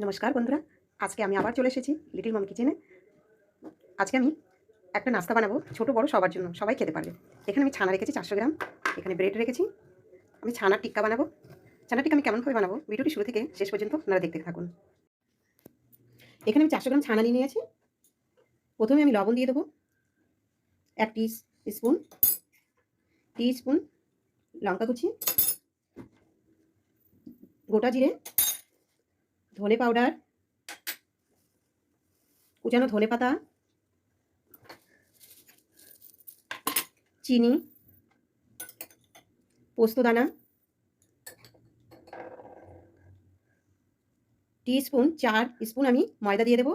নমস্কার বন্ধুরা, আজকে আমি আবার চলে এসেছি লিটল মম কিচেনে। আজকে আমি একটা নাস্তা বানাবো, ছোট বড় সবার জন্য, সবাই খেতে পারবে। এখানে আমি ছানা রেখেছি 400 গ্রাম, এখানে ব্রেড রেখেছি। আমি ছানার টিক্কা বানাবো। ছানার টিক্কা আমি কেমনভাবে বানাবো ভিডিওটি শুরু থেকে শেষ পর্যন্ত আপনারা দেখতে থাকুন। এখানে আমি 400 গ্রাম ছানা নিয়ে নিয়েছি। প্রথমে আমি লবণ দিয়ে দেবো 1 টি স্পুন লঙ্কা কুচি, গোটা জিরে, ধনে পাউডার, কুচানো ধনে পাতা, চিনি, পোস্ত দানা, 4 স্পুন আমি ময়দা দিয়ে দেবো।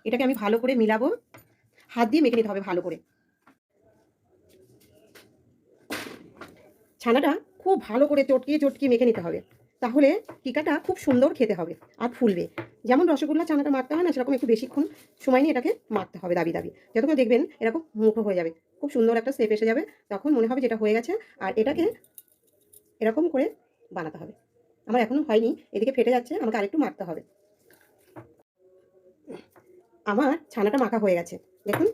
এটাকে আমি ভালো করে মিলাবো, হাত দিয়ে মেখে নিতে হবে ভালো করে। ছানাটা খুব ভালো করে চটকিয়ে চটকিয়ে মেখে নিতে হবে, তাহলে টিকাটা খুব সুন্দর খেতে হবে আর ফুলবে। যেমন রসগোল্লা ছানাটা মাখতে হয় না, সেরকম একটু বেশিক্ষণ সময় নিয়ে এটাকে মাখতে হবে দাবি দাবি, যতক্ষণ দেখবেন এরকম মুঠো হয়ে যাবে, খুব সুন্দর একটা শেপ এসে যাবে, তখন মনে হবে যেটা হয়ে গেছে। আর এটাকে এরকম করে বানাতে হবে। আমার এখনো হয়নি, এদিকে ফেটে যাচ্ছে, আমাকে আরেকটু মাখতে হবে। আমার ছানাটা মাখা হয়ে গেছে, দেখুন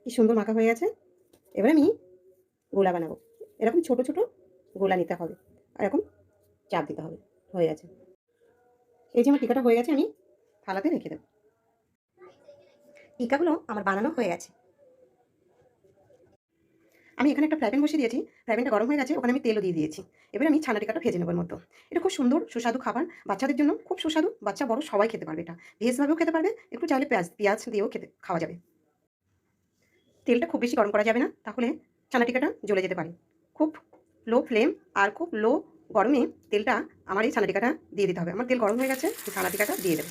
কি সুন্দর মাখা হয়ে গেছে। এবার আমি গোলা বানাবো। এরকম ছোট ছোট গোলা নিতে হবে, আর এরকম চাপ দিতে হবে। হয়ে গেছে। এই যে আমার টিকাটা হয়ে গেছে, আমি থালাতে রেখে দেবো। টিকাগুলো আমার বানানো হয়ে গেছে। আমি এখানে একটা ফ্রাই প্যান বসিয়ে দিয়েছি, ফ্রাই প্যানটা গরম হয়ে গেছে, ওখানে আমি তেলও দিয়ে দিয়েছি। এবার আমি ছানা টিকাটা ভেজে নেবার মতো। এটা খুব সুন্দর সুস্বাদু খাবার, বাচ্চাদের জন্য খুব সুস্বাদু, বাচ্চা বড় সবাই খেতে পারবে। এটা ভেজভাবেও খেতে পারবে, একটু চাইলে পেঁয়াজ দিয়েও খাওয়া যাবে। তেলটা খুব বেশি গরম করা যাবে না, তাহলে ছানা টিকাটা জ্বলে যেতে পারে। খুব লো ফ্লেম আর খুব লো গরমে তেলটা আমার এই ছানা টিকাটা দিয়ে দিতে হবে। আমার তেল গরম হয়ে গেছে, ছানা টিকাটা দিয়ে দেবো।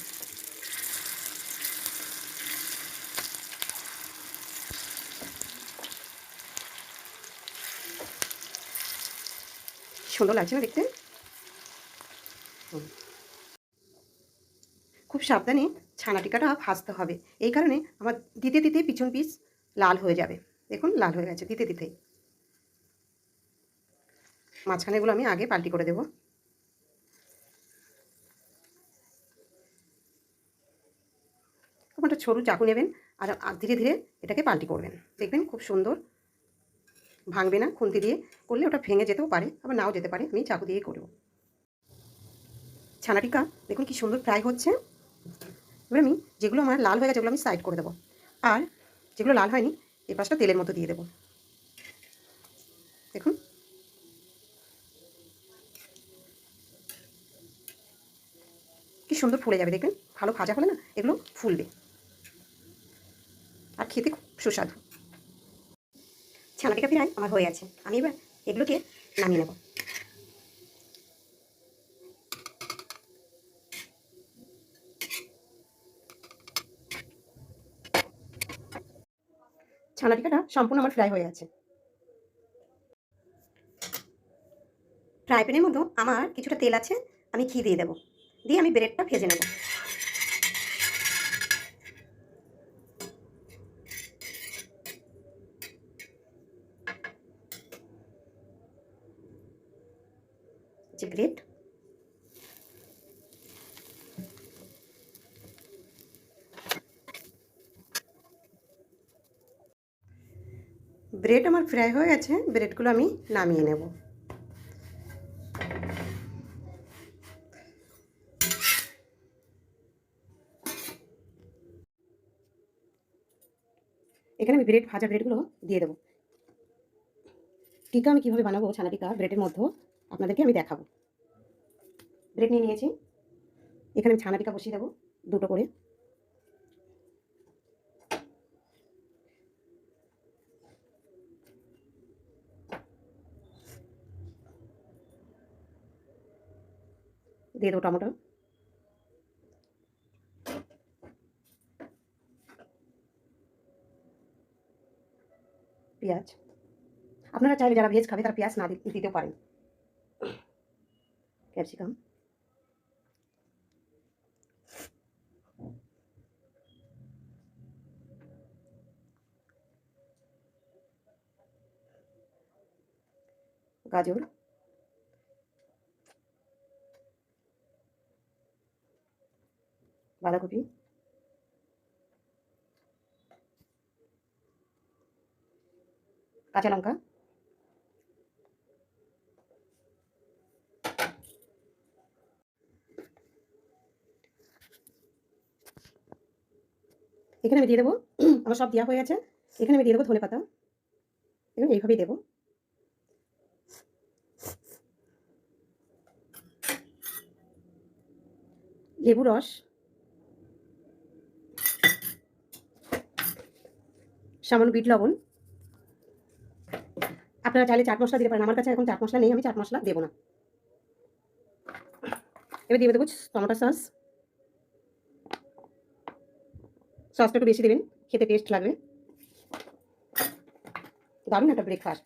সুন্দর লাগছে না দেখতে? খুব সাবধানে ছানা টিকাটা ভাজতে হবে, এই কারণে আমার দিতে দিতে পিছন পিস লাল হয়ে যাবে। দেখুন লাল হয়ে গেছে দিতে দিতেই। মাঝখানেগুলো আমি আগে পাল্টি করে দেবো। একটা সরু চাকু নেবেন আর ধীরে ধীরে এটাকে পাল্টি করবেন, দেখবেন খুব সুন্দর ভাঙবে না। খুন্তি দিয়ে করলে ওটা ভেঙে যেতেও পারে, আবার নাও যেতে পারে। আমি চাকু দিয়ে করব। ছানা টিকা দেখুন কি সুন্দর ফ্রাই হচ্ছে। এবার আমি যেগুলো আমার লাল হয়ে গেছে ওগুলো আমি সাইড করে দেবো, আর যেগুলো লাল হয়নি এই পাশটা তেলের মতো দিয়ে দেবো। দেখুন কি সুন্দর ফুলে যাবে, দেখবেন ভালো ভাজা হলে না এগুলো ফুলবে আর খেতে খুব সুস্বাদু। ছানা টিকা ফ্রাই আমার হয়ে গেছে, আমি এবার এগুলোকে নামিয়ে নেব। ছানা টিকাটা সম্পূর্ণ আমার ফ্রাই হয়ে গেছে। ফ্রাই প্যানের মধ্যে আমার কিছুটা তেল আছে, আমি ঘি দিয়ে দেবো, দিয়ে আমি ব্রেডটা ভেজে নেব। যে ব্রেড, ব্রেড আমার ফ্রাই হয়ে গেছে, ব্রেডগুলো আমি নামিয়ে নেব। এখানে আমি ভাজা ব্রেডগুলো দিয়ে দেবো। টিকা আমি কীভাবে বানাবো ছানা টিকা ব্রেডের মধ্যে আপনাদেরকে আমি দেখাবো। ব্রেড নিয়ে নিয়েছি, এখানে আমি ছানা টিকা বসিয়ে দেবো দুটো করে। দিয়ে দেবো টমেটো, পেঁয়াজ। আপনারা চাইলে যারা ভেজ খাবে তারা পেঁয়াজ না দিতেও পারেন। ক্যাপসিকাম, গাজর, বাঁধাকপি, কাঁচা লঙ্কা, এখানে আমি দিয়ে দেবো আমার সব দেওয়া হয়ে গেছে। এখানে আমি দিয়ে দেবো ধনেপাতা, দেখুন এইভাবেই দেবো। লেবু রস, সামান্য বিট লবণ। আপনারা চাইলে চাট মশলা দিতে পারেন, আমার কাছে এখন চাট মশলা নেই, আমি চাট মশলা দেবো না। এবার দিয়ে দেবো টমেটো সস। সসটা একটু বেশি দেবেন, খেতে টেস্ট লাগবে। দারুণ একটা ব্রেকফাস্ট।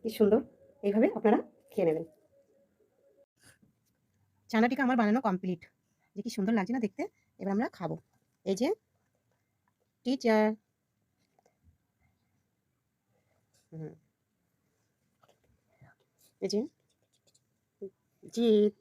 কি সুন্দর, এইভাবে আপনারা খেয়ে নেবেন। চানা টিকা আমার বানানো কমপ্লিট। যে কি সুন্দর লাগছে না দেখতে। এবার আমরা খাবো। এই যে টিচার, এই যে জিৎ,